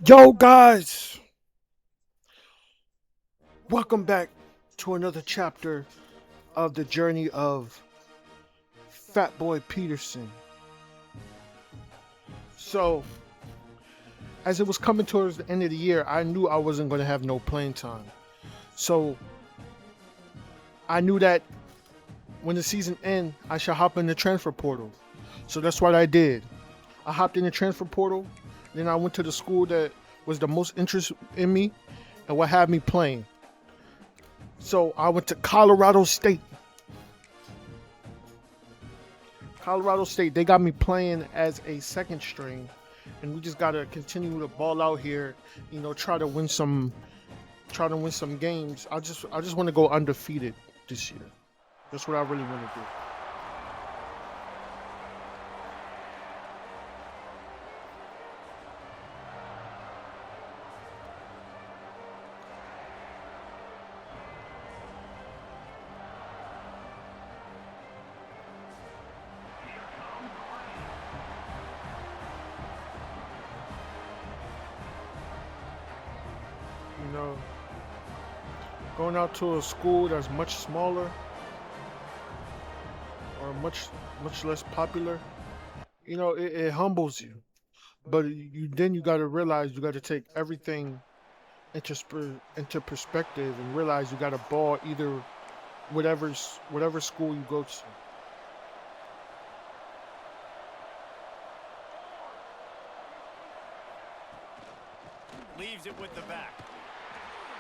Yo, guys, welcome back to another chapter of the journey of Fatboi Peterson. So, as it was coming towards the end of the year, I knew I wasn't going to have no playing time. So, I knew that when the season ends, I should hop in the transfer portal. So, that's what I did. I hopped in the transfer portal, then I went to the school that was the most interest in me and what had me playing. So, I went to Colorado State. Colorado State, they got me playing as a second string, and we just gotta continue to ball out here. Try to win some games. I just want to go undefeated this year. That's what I really want to do. You know, going out to a school that's much smaller or much less popular, it humbles you. But you got to realize you got to take everything into perspective and realize you got to ball either whatever school you go to. Leaves it with the back.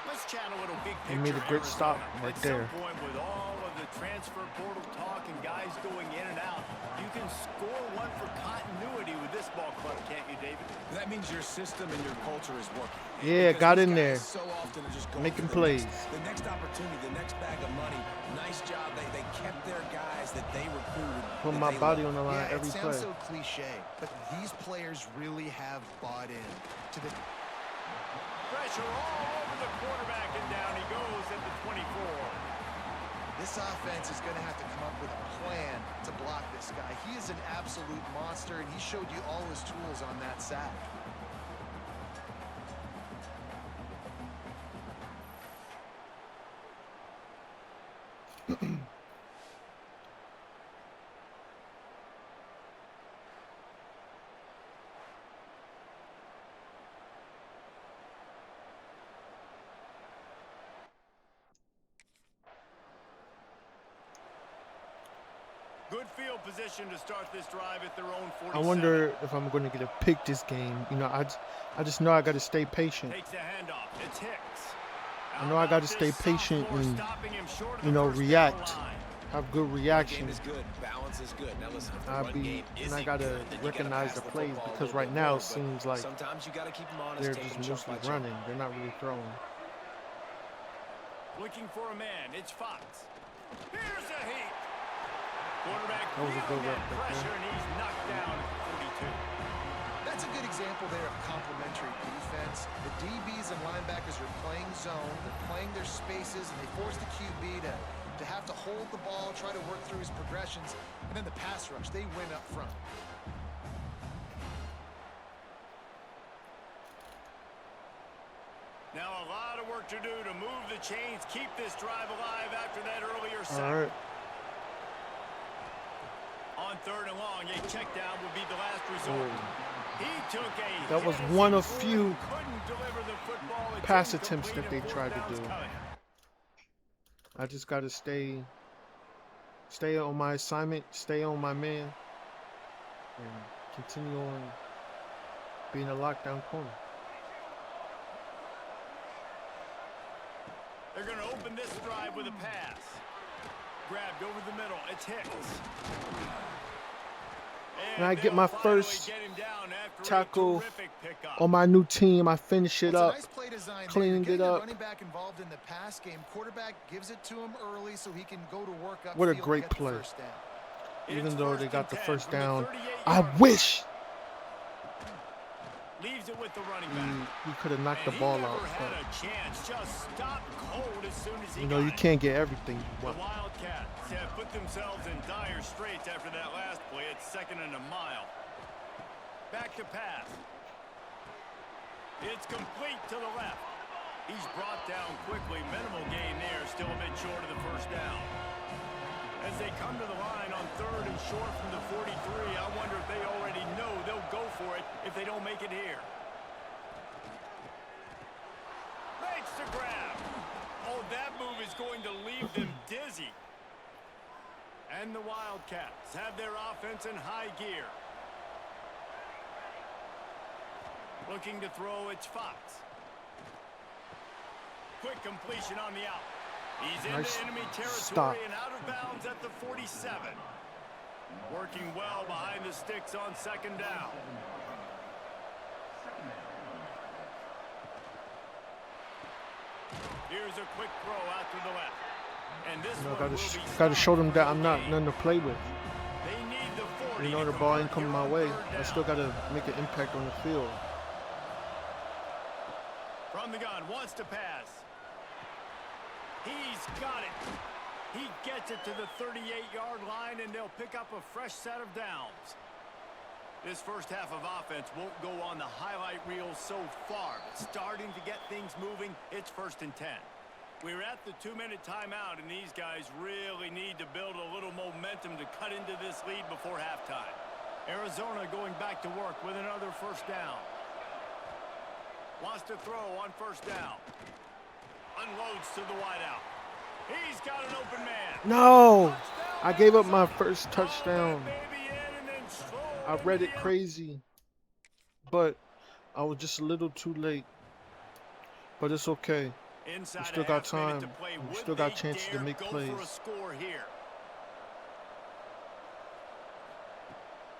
Let's chat a little big They picture. made a great stop right At there. some point, with all of the transfer portal talk and guys going in and out, you can score one for continuity with this ball club, can't you, David? That means your system and your culture is working. Yeah, Because got these in there, guys so often are just going making for plays. the next opportunity, the next bag of money. Nice job. They kept their guys that they recruited. Put that my they body love. on the line Yeah, it every sounds play. so cliche, but these players really have bought in to the. Pressure all over the quarterback, and down he goes at the 24. This offense is going to have to come up with a plan to block this guy. He is an absolute monster, and he showed you all his tools on that sack. Good field position to start this drive at their own 47. I wonder if I'm going to get a pick this game. I just know I got to stay patient. Takes the handoff. It's Hicks. I know I got to stay patient and react. Have good Game reaction. is good. Balance is good. Now listen, if the I run be game and isn't I gotta good, then you gotta recognize pass the the plays football a because little right bit now more, it seems like sometimes you got to keep them honest. they're Take just them chunk mostly by chunk. running. They're not really throwing. Looking for a man. It's Fox. Here's a heat. Quarterback That was a good feeling rep that right pressure, there. and he's knocked down at the 42. That's a good example there of complementary defense. The DBs and linebackers are playing zone, they're playing their spaces, and they force the QB to have to hold the ball, try to work through his progressions, and then the pass rush, they win up front. Now a lot of work to do to move the chains, keep this drive alive after that earlier sack. All right. On third and long, a check down would be the last resort. He took a That was hit one as of he few couldn't deliver the football. It pass didn't attempts complete that they and tried to fourth do. down's coming. I just gotta stay on my assignment, stay on my man, and continue on being a lockdown corner. They're going to open this drive with a pass. Grabbed over the middle. It's Hicks. And I get my they'll finally first get him down after a tackle terrific pickup. on my new team. I finish it Well, up, it's a nice play design there. cleaned You're it getting the up. running back involved in the pass game. Quarterback gives it to him early so he can go to work up. What a great play. Even It's though they first got and the 10 first from the down, 38-yard I line. wish Leaves it with the running back. we could have knocked the And he ball never out. had But, a chance. Just stopped cold as soon as he you know, got you it. can't get everything you The want. Wildcats have put themselves in dire straits after that last play. It's second and a mile. Back to pass. It's complete to the left. He's brought down quickly. Minimal gain there, still a bit short of the first down. As they come to the line on 3rd and short from the 43, I wonder if they already know they'll go for it if they don't make it here. Makes the grab. Oh, that move is going to leave them dizzy. And the Wildcats have their offense in high gear. Looking to throw, it's Fox. Quick completion on the out. He's into enemy territory and out of bounds at the 47. Working well behind the sticks on 2nd down. Here's a quick throw out to the left. And this one gotta show them that I'm not nothing to play with. They need the 40. You know the ball ain't coming my way. I still gotta make an impact on the field. From the gun, wants to pass. He's got it. He gets it to the 38-yard line, and they'll pick up a fresh set of downs. This first half of offense won't go on the highlight reel so far, but starting to get things moving, it's 1st and 10. We're at the 2-minute timeout, and these guys really need to build a little momentum to cut into this lead before halftime. Arizona going back to work with another 1st down. Wants to throw on 1st down. Unloads to the wideout. He's got an open man. No! I gave up my first touchdown. I read it crazy, but I was just a little too late. But it's okay. We still got time. We still got chances to make plays.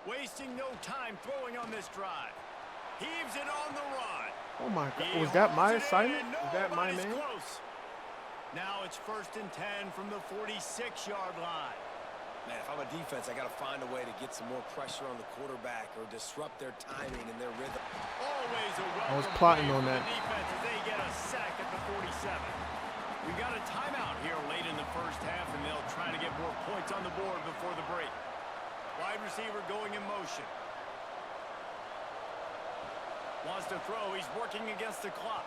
Wasting no time throwing on this drive. Heaves it on the run. Oh my God. Was that my assignment? Was that my man? Now it's 1st and 10 from the 46-yard line. Man, if I'm a defense, I got to find a way to get some more pressure on the quarterback or disrupt their timing and their rhythm. Always a I was plotting on that. Defense as they get a sack at the 47. We got a timeout here late in the first half, and they'll try to get more points on the board before the break. Wide receiver going in motion. Wants to throw. He's working against the clock.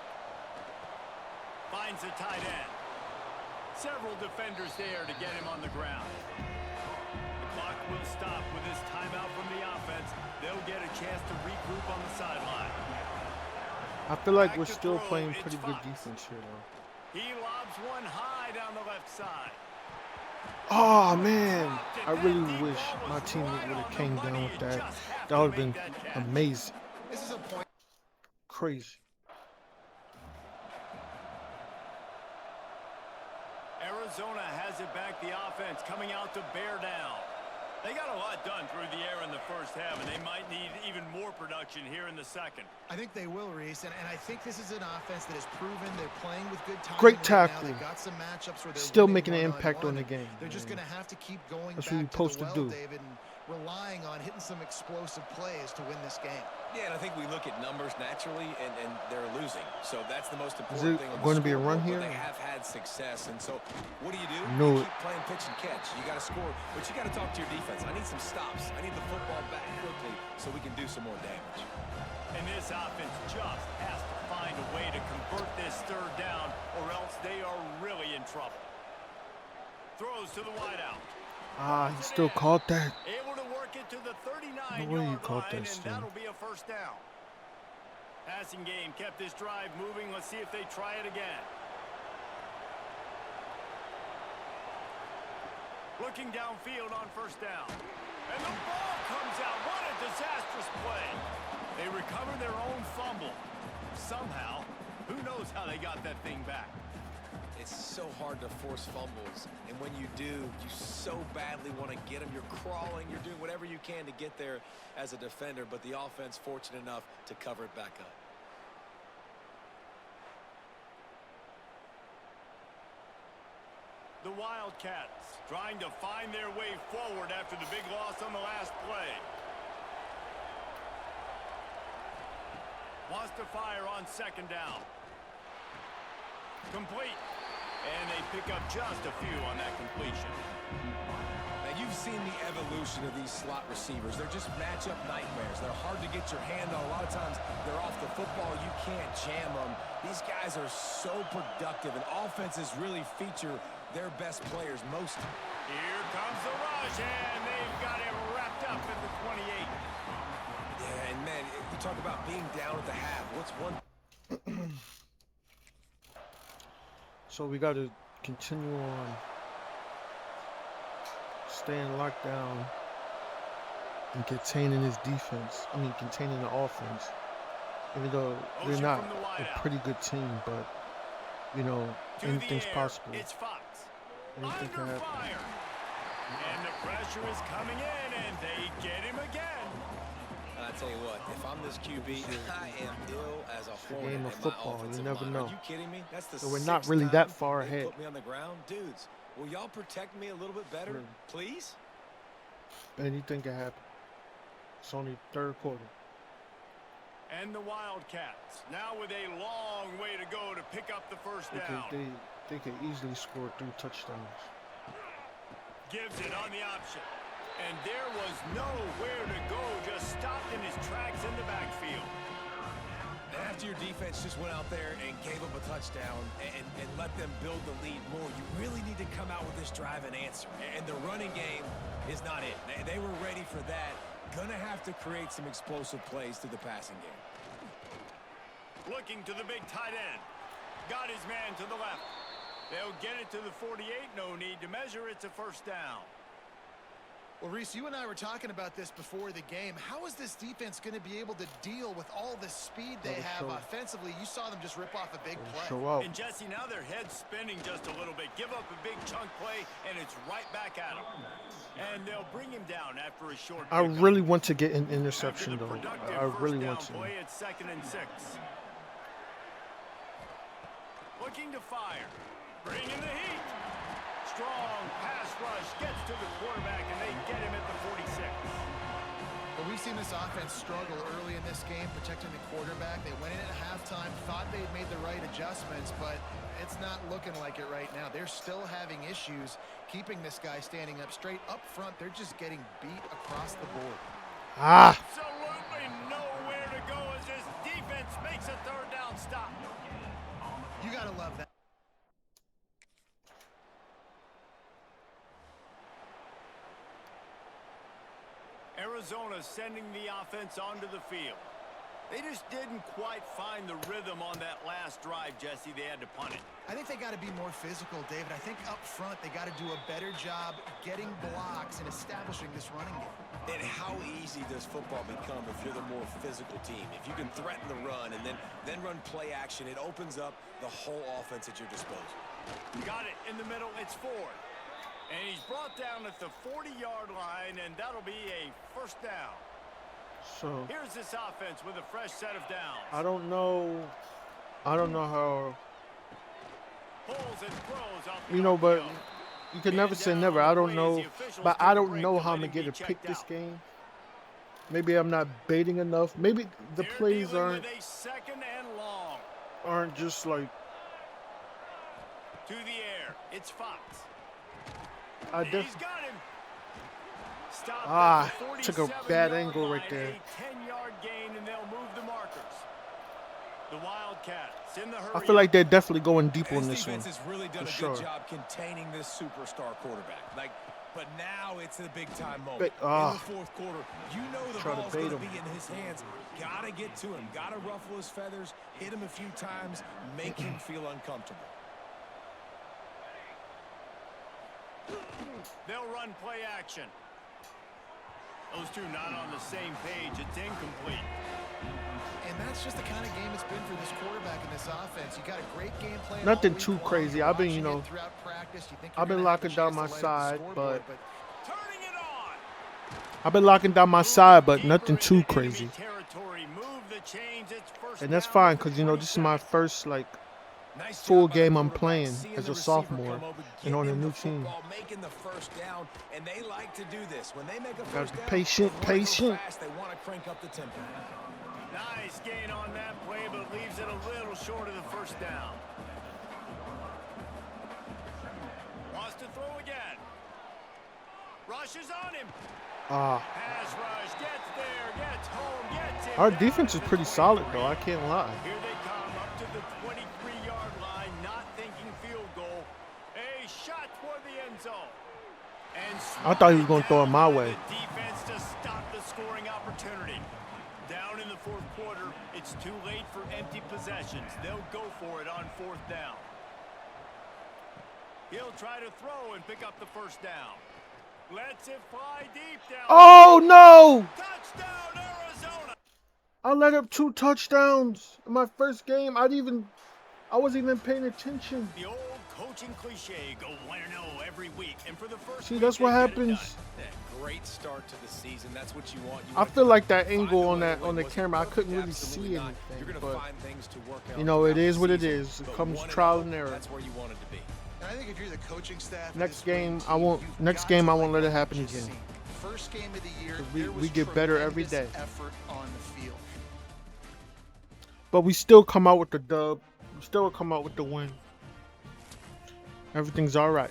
Finds the tight end. Several defenders there to get him on the ground. The clock will stop with this timeout from the offense. They'll get a chance to regroup on the sideline. I feel like we're still playing pretty good defense here, though. He lobs one high down the left side. Oh, man. I really wish my teammate would have came down with that. That would have been amazing. This is a point. Crazy. Arizona has it back, the offense coming out to bear down. They got a lot done through the air in the first half, and they might need even more production here in the second. I think they will, Reese, and I think this is an offense that has proven they're playing with good time. Great right tackle. now. They've got some matchups where they're Still winning making an impact one-on-one. on the game. They're just going to have to keep going That's back what you're to supposed the to well, do. David, and relying on hitting some explosive plays to win this game. Yeah, and I think we look at numbers naturally, and they're losing. So that's the most Is important it thing. going to be a run here? They have had success, and so what do? No. You keep playing pitch and catch. You got to score, but you got to talk to your defense. I need some stops. I need the football back quickly so we can do some more damage. And this offense just has to find a way to convert this 3rd down, or else they are really in trouble. Throws to the wideout. Ah, he still caught that. Able to work it to the 39-yard No way he line, caught that and still. that'll be a 1st down. Passing game kept this drive moving. Let's see if they try it again. Looking downfield on 1st down. And the ball comes out. What a disastrous play. They recover their own fumble. Somehow, who knows how they got that thing back. It's so hard to force fumbles, and when you do, you so badly want to get them. You're crawling, you're doing whatever you can to get there as a defender, but the offense fortunate enough to cover it back up. The Wildcats trying to find their way forward after the big loss on the last play. Wants to fire on 2nd down. Complete. And they pick up just a few on that completion. Now, you've seen the evolution of these slot receivers. They're just matchup nightmares. They're hard to get your hand on. A lot of times, they're off the football. You can't jam them. These guys are so productive, and offenses really feature their best players most. Here comes the rush, and they've got him wrapped up at the 28. Yeah, and man, you talk about being down at the half. What's one? So we got to continue on staying locked down and containing his defense. I mean, containing the offense. Even though they're not a pretty good team, but, you know, anything's possible. It's Fox. Anything can Under happen. fire. And the pressure is coming in, and they get him again. I tell you what, if I'm this QB, I am ill as a a hornet. game of in my football. You offensive never line. know. Are you kidding me? That's the So we're not sixth really that time far they ahead. Put me on the ground, dudes. Will y'all protect me a little bit better, please? Anything can happen. It's only third quarter. And the Wildcats, now with a long way to go to pick up the first down. They could easily score 3 touchdowns. Gives it on the option. And there was nowhere to go, just stopped in his tracks in the backfield. And after your defense just went out there and gave up a touchdown and let them build the lead more, you really need to come out with this drive and answer. And the running game is not it. They were ready for that. Gonna have to create some explosive plays through the passing game. Looking to the big tight end. Got his man to the left. They'll get it to the 48. No need to measure. It's a first down. Well, Reese, you and I were talking about this before the game. How is this defense going to be able to deal with all the speed they have offensively? You saw them just rip off a big play. Show out. And Jesse, now their head's spinning just a little bit. Give up a big chunk play, and it's right back at them. And they'll bring him down after a short I pickup. really want to get an interception, After the though. productive I really first want down to. play, it's 2nd and 6. Looking to fire. Bringing the heat. Strong pass rush gets to the quarterback, and they get him at the 46. But we've seen this offense struggle early in this game, protecting the quarterback. They went in at halftime, thought they'd made the right adjustments, but it's not looking like it right now. They're still having issues keeping this guy standing up straight. Up front, they're just getting beat across the board. Ah! Absolutely nowhere to go as this defense makes a third down stop. You got to love that. Arizona sending the offense onto the field. They just didn't quite find the rhythm on that last drive, Jesse. They had to punt it. I think they got to be more physical, David. I think up front they got to do a better job getting blocks and establishing this running game. And how easy does football become if you're the more physical team? If you can threaten the run and then run play action, it opens up the whole offense at your disposal. Got it in the middle. It's Ford. And he's brought down at the 40-yard line, and that'll be a first down. So Here's this offense with a fresh set of downs. I don't know how, Pulls and throws off the you know, but RPO. you can never say never. I don't know, but I don't know how I'm gonna get to pick this game. Maybe I'm not baiting enough. Maybe the They're plays dealing with a 2nd and long. aren't just like To the air. It's Fox. I He's def got him. Stopped Ah, at the took a 47-yard bad angle right line, there. A 10-yard gain, and they'll move the markers. The Wildcats in the hurry. I feel like they're definitely going deep on This this one. defense has really done for a good sure. job containing this superstar quarterback. But now it's a big-time moment. But, in the fourth quarter, you know the try to ball's bait going to him. be in his hands. Got to get to him. Got to ruffle his feathers, hit him a few times, make him feel uncomfortable. They'll run play action. Those two not on the same page. It's incomplete. And that's just the kind of game it's been for this quarterback and this offense. You got a great game plan. Nothing all week too long. crazy. You're I've been, watching you know, it throughout practice. You think I've you're been gonna have locking a down chance my to light up the side, scoreboard, but Turning it on. I've been locking down my side, but Deeper nothing into too enemy crazy. territory. Move the chains. It's first And that's down fine at the because, you know, this is my 27. first, like, Nice full job by the game I'm quarterback, playing seeing as the a receiver sophomore come open, and on getting a him new the team. football, making the first down, and they like to do this. When they make a Gotta first be down, patient, they wanna go patient. fast, they want to crank up the tempo. Nice gain on that play, but leaves it a little short of the first down. Rushes on him. Ah, Pass rush, gets there, gets home, gets him our down defense at is the pretty solid, though. 23. I can't lie. Here they come up to the 23-yard line, not thinking field goal. A shot toward the end zone. And I thought he was swatted gonna throw it down my by way. the defense to stop the scoring opportunity. Down in the fourth quarter, it's too late for empty possessions. They'll go for it on fourth down. He'll try to throw and pick up the first down. Lets it fly deep down. Oh no! Touchdown, Arizona! I let up 2 touchdowns in my first game. I wasn't even paying attention. The old coaching cliche, go 1-0 every week. And for the first See, week, that's what they get it happens. done. Great start to the season. That's what you want. I feel like that angle on the camera, I couldn't really see anything. But you know, it is what it is. It comes trial and error. That's where you wanted to be. And I think if you're the coaching staff, Next game, I won't let it happen again. First game of the year, We get better every day. Effort on the field. But we still come out with the dub. We still come out with the win. Everything's all right.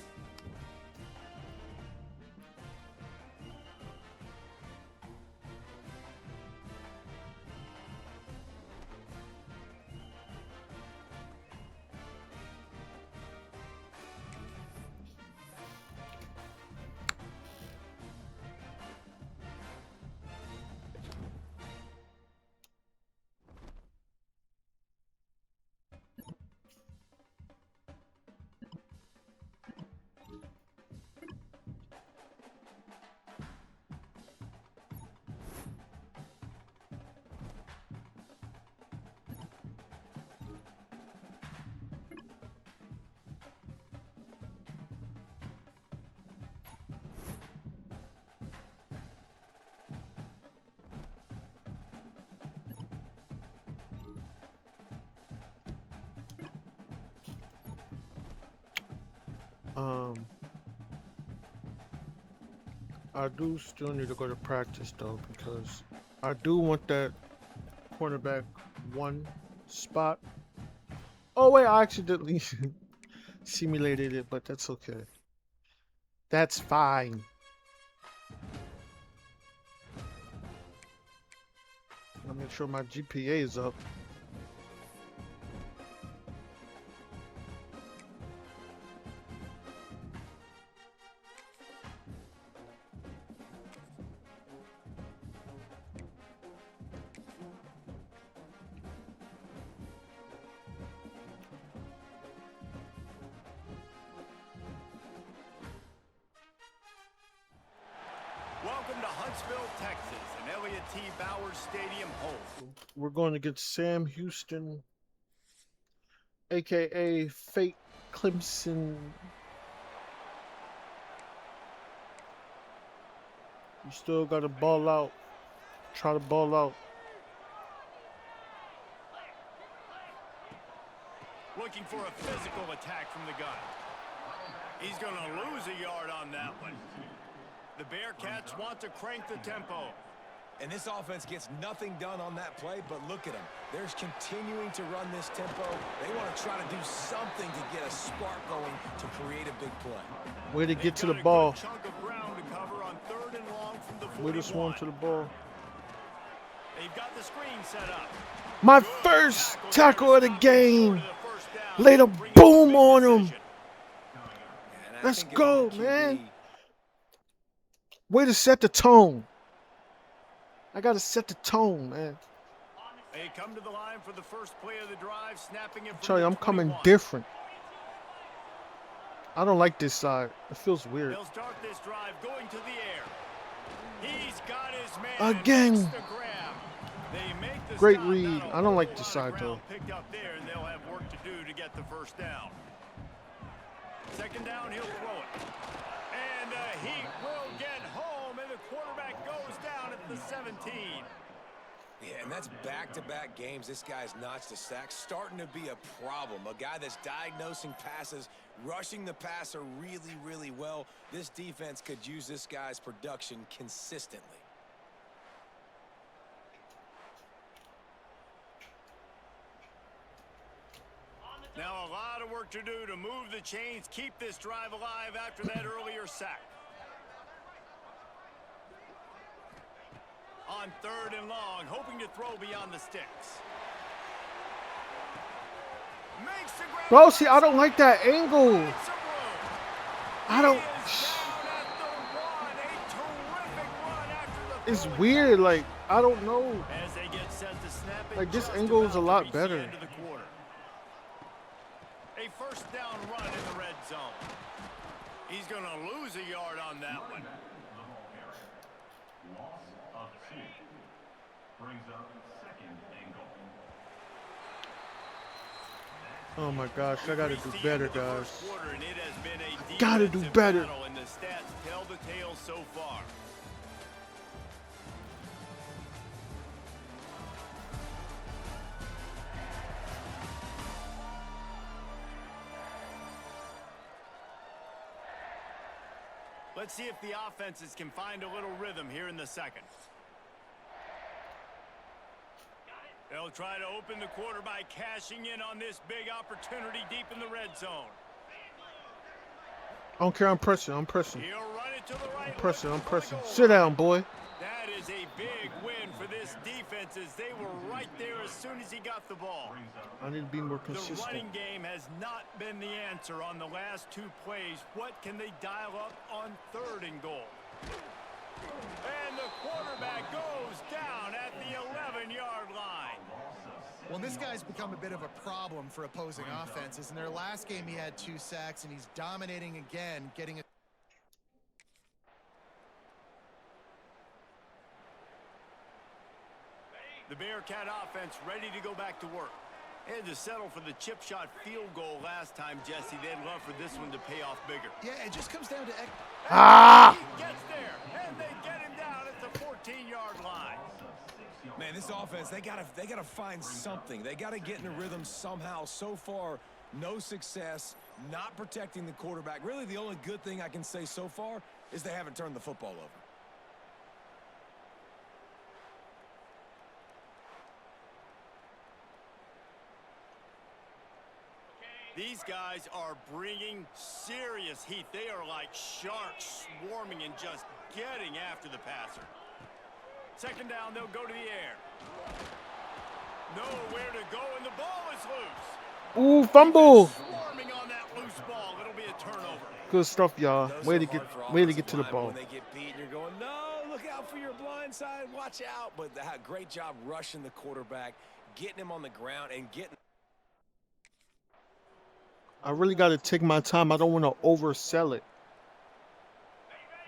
I do still need to go to practice though, because I do want that cornerback 1 spot. Oh wait, I accidentally simulated it, but that's okay. That's fine. I'll make sure my GPA is up. Welcome to Huntsville, Texas, an Elliott T. Bowers Stadium home. We're going against Sam Houston, aka Fake Clemson. You still got to ball out. Try to ball out. Looking for a physical attack from the gun. He's going to lose a yard on that one. The Bearcats want to crank the tempo. And this offense gets nothing done on that play, but look at them. They're continuing to run this tempo. They want to try to do something to get a spark going to create a big play. Way to get to the ball. Chunk of ground to cover on 3rd and long from the 41. Way to swarm to the ball. They've got the screen set up. My first tackle of the game. Laid a boom on him. Let's go, man. Way to set the tone. I got to set the tone, man. They come to the line for the first play of the drive, snapping it. Tell you, I'm coming different. I don't like this side. It feels weird. They'll start this drive going to the air. He's got his man again. the grab. They make the Great stop. read. Not a I don't like whole this lot of side though. ground picked up there, and they'll have work to do to get the first down. 2nd down, he'll throw it. And he will get home, and the quarterback goes down at the 17. Yeah, and that's back-to-back games. This guy's notched a sack, starting to be a problem. A guy that's diagnosing passes, rushing the passer really, really well. This defense could use this guy's production consistently. Now a lot of work to do to move the chains, keep this drive alive after that earlier sack. on 3rd and long, hoping to throw beyond the sticks. Makes the grab. Bro, see, I don't like that angle. Finds some room. I don't. He is down at the 1. A terrific run after the It's throw. weird. Like, I don't know. As they get set to snap it, Like, this just angle is a about to lot reach the better. end of the quarter. A first down run in the red zone. He's going to lose a yard on that one. Loss of 2. Brings up 2nd and goal. Oh my gosh, I gotta do better, guys. I Gotta do better. And the stats tell the tale so far. Let's see if the offenses can find a little rhythm here in the second. They'll try to open the quarter by cashing in on this big opportunity deep in the red zone. I don't care, I'm pressing, I'm pressing. He'll run it to the right. I'm pressing, I'm looking for the pressing. goal Sit line. down, boy. That is a big win for this defense as they were right there as soon as he got the ball. I need to be more The consistent. running game has not been the answer on the last 2 plays. What can they dial up on 3rd and goal? And the quarterback goes down at the 11-yard line. Well, this guy's become a bit of a problem for opposing offenses. In their last game, he had 2 sacks, and he's dominating again, getting a... The Bearcat offense ready to go back to work. They had to settle for the chip shot field goal last time, Jesse. They'd love for this one to pay off bigger. Yeah, it just comes down to... Ah! He gets there, and they get him down at the 14-yard line. Man, this offense, they gotta find something. They gotta get in a rhythm somehow. So far, no success, not protecting the quarterback. Really, the only good thing I can say so far is they haven't turned the football over. These guys are bringing serious heat. They are like sharks swarming and just getting after the passer. Second down, they'll go to the air. Nowhere to go, and the ball is loose. Ooh, fumble. Swarming on that loose ball. It'll be a turnover. Good stuff, y'all. Those Way are to hard get for to the offensive ball. linemen. When they get beat, you're going, no, look out for your blind side, watch out. But great job rushing the quarterback, getting him on the ground, and getting... I really got to take my time. I don't want to oversell it.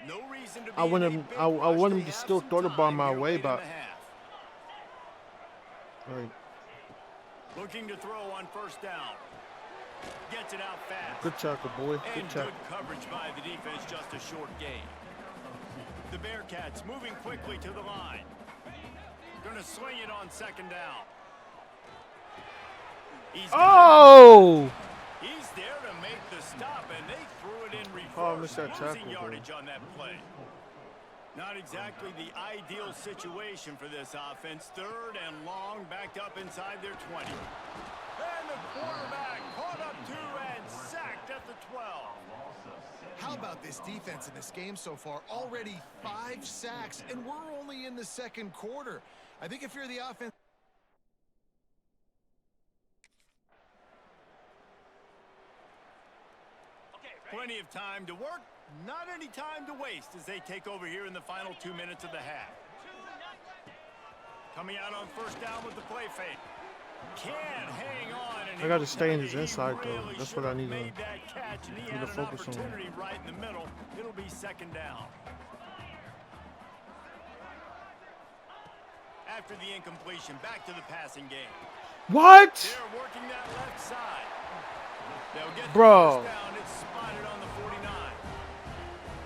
No reason to be I want in a him. big I rush. want They him to have still some throw the ball time my here way, late in but the half. all right. Looking to throw on first down. Gets it out fast. Good tackle, boy. Good And tackle. good coverage by the defense, just a short gain. The Bearcats moving quickly to the line. Going to sling it on second down. He's there to make the stop, and they threw it in reverse. Oh, I missed that Losing tackle, yardage on that play. Not exactly the ideal situation for this offense. 3rd and long, backed up inside their 20. And the quarterback caught up 2 and sacked at the 12. How about this defense in this game so far? Already 5 sacks, and we're only in the second quarter. I think if you're the offense... Plenty of time to work, not any time to waste as they take over here in the final 2 minutes of the half. Coming out on first down with the play fake. Can't hang on. And I got to stay in his he inside, though. really That's what I need to made that catch, and he had to an focus on. opportunity right in the middle. It'll be second down. After the incompletion, back to the passing game. What? They're working that left side. They'll get the Bro. first down. It's spotted on the 49.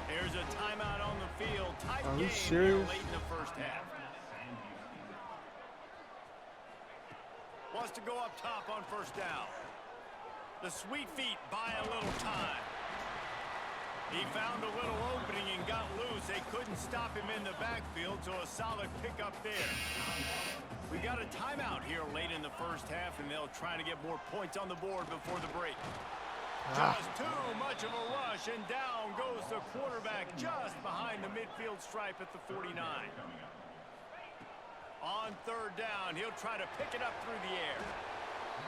There's a timeout on the field. Tight Are you game serious? here late in the first half. Wants to go up top on first down. The sweet feet buy a little time. He found a little opening and got loose. They couldn't stop him in the backfield, so a solid pickup there. We got a timeout here late in the first half, and they'll try to get more points on the board before the break. Just too much of a rush, and down goes the quarterback just behind the midfield stripe at the 49. On third down, he'll try to pick it up through the air.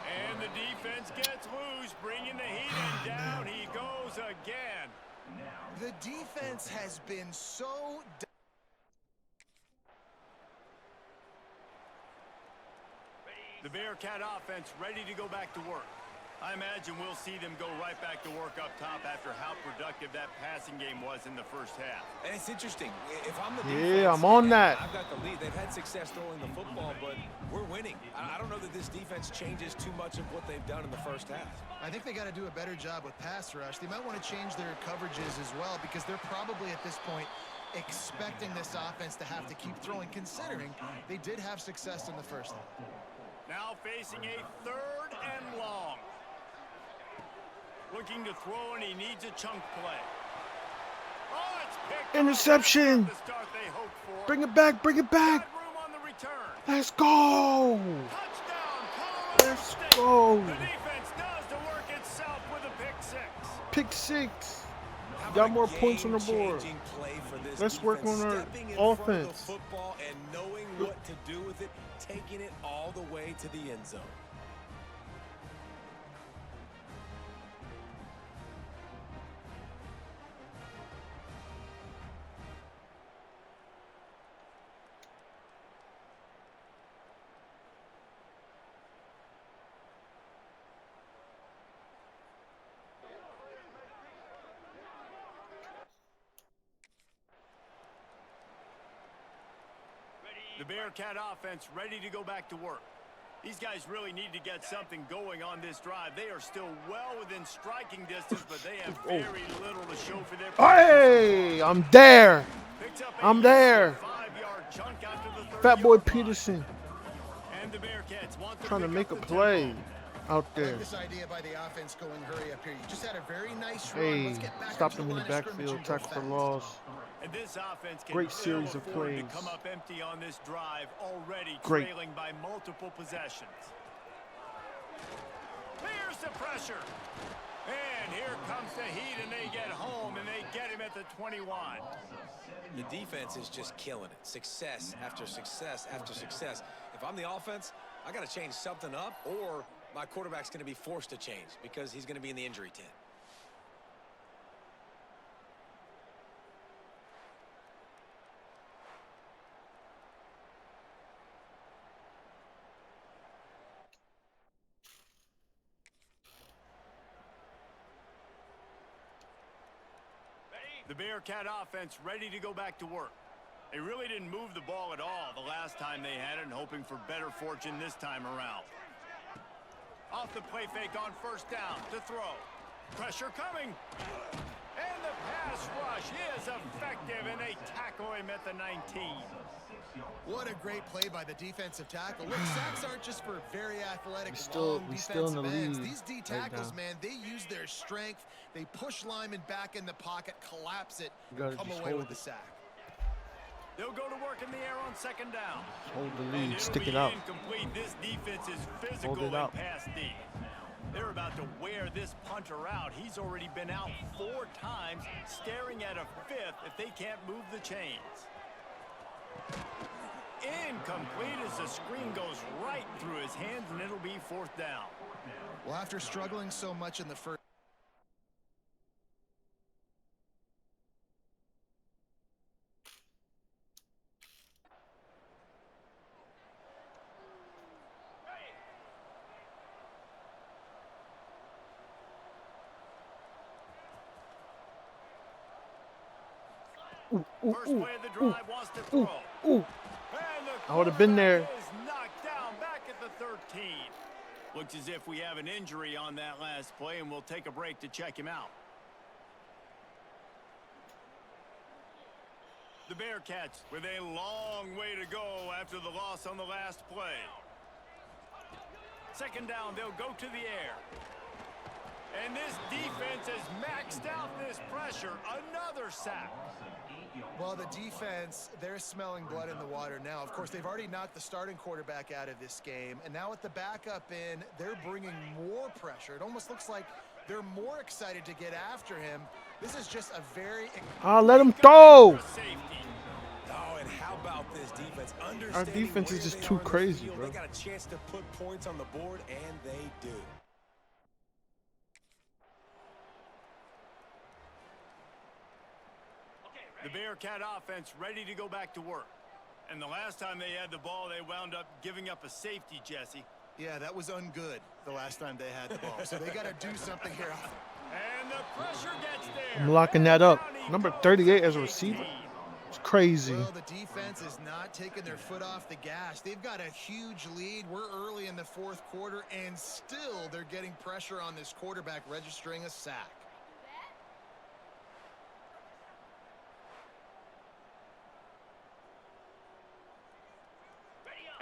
And the defense gets loose, bringing the heat, and down he goes again. The defense has been so... The Bearcat offense ready to go back to work. I imagine we'll see them go right back to work up top after how productive that passing game was in the first half. And it's interesting. If I'm the Yeah, defense, I'm on that. I've got the lead. They've had success throwing the football, but we're winning. I don't know that this defense changes too much of what they've done in the first half. I think they got to do a better job with pass rush. They might want to change their coverages as well, because they're probably at this point expecting this offense to have to keep throwing, considering they did have success in the first half. Now facing a third and long. Looking to throw, and he needs a chunk play. Oh, it's picked up. Interception. The start they hoped for. Bring it back. Bring it back. Got room on the return. Let's go. Touchdown, Colorado Let's State. go. The defense does the work itself with a pick six. Pick 6. How Got about more a points on the board. game-changing play for this Let's work defense, on our stepping in front of the offense. football and knowing what to do with it, taking it all the way to the end zone. The Bearcat offense ready to go back to work. These guys really need to get something going on this drive. They are still well within striking distance, but they have very little to show for their Hey, I'm there. Picks up a I'm there. 5-yard chunk after the 30-yard Fatboi line. Peterson And the Bearcats want to trying to pick make a up the play tempo. out I there. like this idea by the offense going hurry up here. You just had a very nice run. Hey, Let's get back stopped into him in the line of scrimmage backfield, and go tackle for fast. loss. And this offense can Great series of afford to plays. come up empty on this drive, already Great. trailing by multiple possessions. Here's the pressure. And here comes the heat, and they get home, and they get him at the 21. The defense is just killing it. Success after success after success. If I'm the offense, I got to change something up, or my quarterback's going to be forced to change because he's going to be in the injury tent. The Bearcat offense ready to go back to work. They really didn't move the ball at all the last time they had it, and hoping for better fortune this time around. Off the play fake on first down to throw. Pressure coming. And the pass rush is effective, and they tackle him at the 19. What a great play by the defensive tackle. Look, sacks aren't just for very athletic, We still in the ends. lead These D right tackles, now. man, they use their strength. They push linemen back in the pocket, collapse it, You gotta come just away hold with the it. sack. They'll go to work in the air on second down. Hold the And lead. it'll Stick be it out. incomplete. This defense is physical Hold it and out. pass deep. They're about to wear this punter out. He's already been out 4 times, staring at a 5th if they can't move the chains. Incomplete as the screen goes right through his hands, and it'll be 4th down. Well, after struggling so much in the first, First play of the drive wants to throw. Ooh. And the I would have been there. quarterback is knocked down back at the 13. Looks as if we have an injury on that last play, and we'll take a break to check him out. The Bearcats with a long way to go after the loss on the last play. Second down, they'll go to the air. And this defense has maxed out this pressure. Another sack. well, the defense, they're smelling blood in the water now. Of course, they've already knocked the starting quarterback out of this game, and now with the backup in, they're bringing more pressure. It almost looks like they're more excited to get after him. This is just a very... Let him throw. Safety. Oh, and how about this defense? Our defense is just too crazy, bro. They got a chance to put points on the board, and they do. The Bearcat offense ready to go back to work. And the last time they had the ball, they wound up giving up a safety, Jesse. Yeah, that was ungood the last time they had the ball. So they got to do something here. And the pressure gets there. I'm locking that up. Number 38 as a receiver. It's crazy. Well, the defense is not taking their foot off the gas. They've got a huge lead. We're early in the fourth quarter, and still they're getting pressure on this quarterback, registering a sack.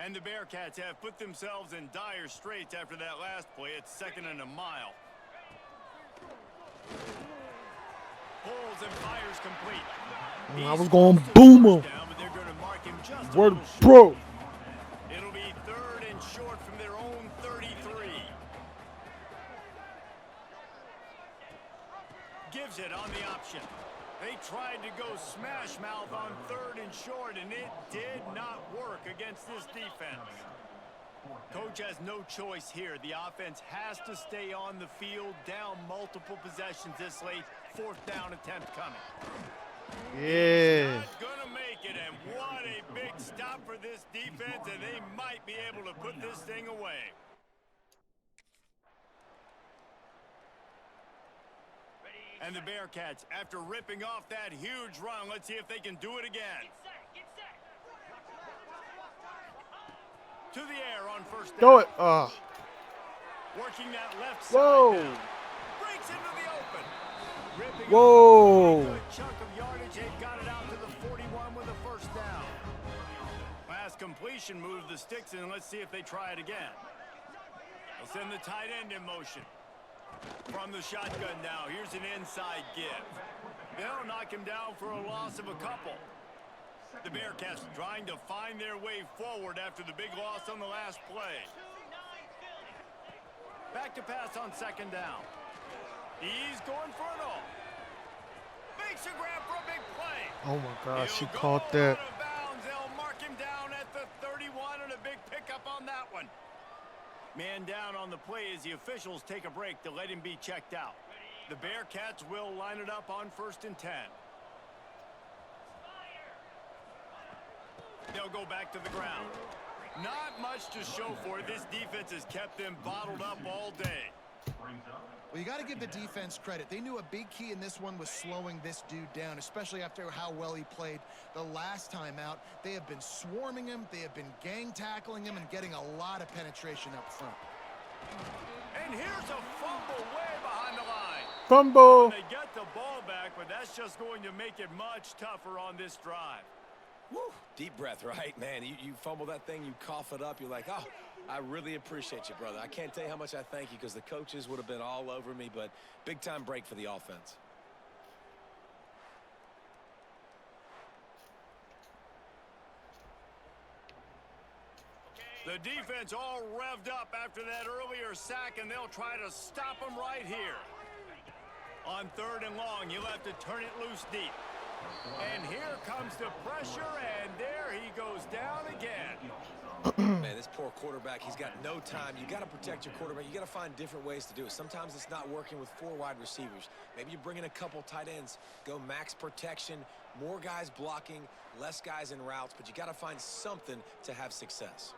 And the Bearcats have put themselves in dire straits after that last play. It's 2nd and a mile. Pulls and fires complete. I was going boomer. Word bro. It'll be 3rd and short from their own 33. Gives it on the option. They tried to go smash mouth on 3rd and short, and it did not work against this defense. Coach has no choice here. The offense has to stay on the field, down multiple possessions this late. 4th down attempt coming. Yeah. Not gonna make it, and what a big stop for this defense, and they might be able to put this thing away. And the Bearcats, after ripping off that huge run, let's see if they can do it again. To the air on 1st down. Do it. Working that left side. Whoa. Now. Breaks into the open. Ripping Whoa. up a good chunk of yardage. They've got it out to the 41 with a 1st down. Last completion moved the sticks in. Let's see if they try it again. They'll send the tight end in motion. From the shotgun now, here's an inside give. They'll knock him down for a loss of a couple. The Bearcats trying to find their way forward after the big loss on the last play. Back to pass on 2nd down. He's going for it all. Makes a grab for a big play. Oh my gosh, she He'll go caught that. out of bounds. They'll mark him down at the 31 and a big pickup on that one. Man down on the play as the officials take a break to let him be checked out. The Bearcats will line it up on 1st and 10. They'll go back to the ground. Not much to show for it. This defense has kept them bottled up all day. Well, you got to give the defense credit. They knew a big key in this one was slowing this dude down, especially after how well he played the last time out. They have been swarming him. They have been gang tackling him and getting a lot of penetration up front. And here's a fumble way behind the line. Fumble. They get the ball back, but that's just going to make it much tougher on this drive. Woo, deep breath, right, man? You fumble that thing, you cough it up, you're like, oh, I really appreciate you, brother. I can't tell you how much I thank you because the coaches would have been all over me, but big-time break for the offense. The defense all revved up after that earlier sack, and they'll try to stop them right here. On 3rd and long, you'll have to turn it loose deep. And here comes the pressure, and there he goes down again. Man, this poor quarterback, he's got no time. You got to protect your quarterback. You got to find different ways to do it. Sometimes it's not working with 4 wide receivers. Maybe you bring in a couple tight ends, go max protection, more guys blocking, less guys in routes, but you got to find something to have success.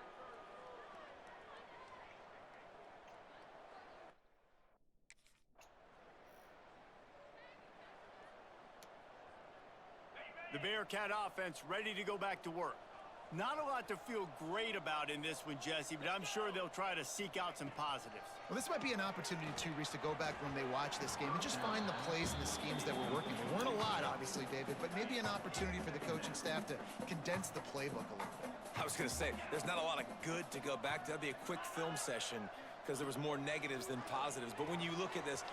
The Bearcat offense ready to go back to work. Not a lot to feel great about in this one, Jesse, but I'm sure they'll try to seek out some positives. Well, this might be an opportunity, too, Reese, to go back when they watch this game and just find the plays and the schemes that were working. There weren't a lot, obviously, David, but maybe an opportunity for the coaching staff to condense the playbook a little bit. I was going to say, there's not a lot of good to go back to. That'd be a quick film session because there was more negatives than positives. But when you look at this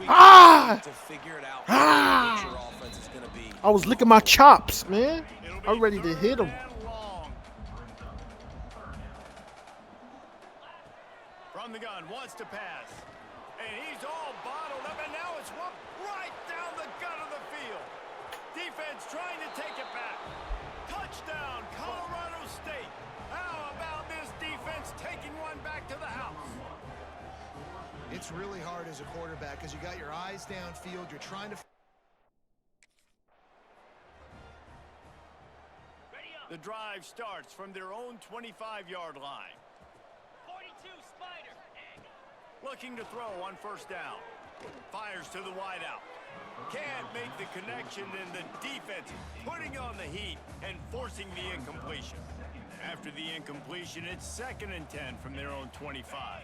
week, to figure it out, what your offense is going to be. I was licking my chops, man. I'm ready to hit him. From the gun, wants to pass. And he's all bottled up, and now it's right down the gut of the field. Defense trying to take it back. Touchdown, Colorado State. How about this defense taking one back to the house? It's really hard as a quarterback because you got your eyes downfield. You're trying to... The drive starts from their own 25-yard line. 42 Spider. Looking to throw on first down. Fires to the wideout. Can't make the connection, and the defense putting on the heat and forcing the incompletion. After the incompletion, it's 2nd and 10 from their own 25.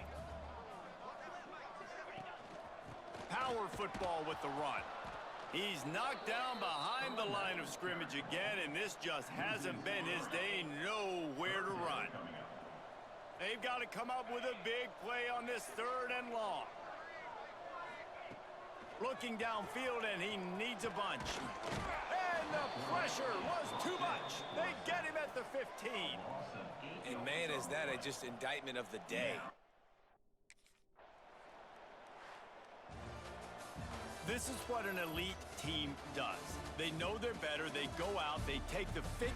Power football with the run. He's knocked down behind the line of scrimmage again, and this just hasn't been his day. Nowhere to run. They've got to come up with a big play on this 3rd and long. Looking downfield, and he needs a bunch. And the pressure was too much. They get him at the 15. And man, is that just indictment of the day. This is what an elite team does. They know they're better. They go out. They take the figure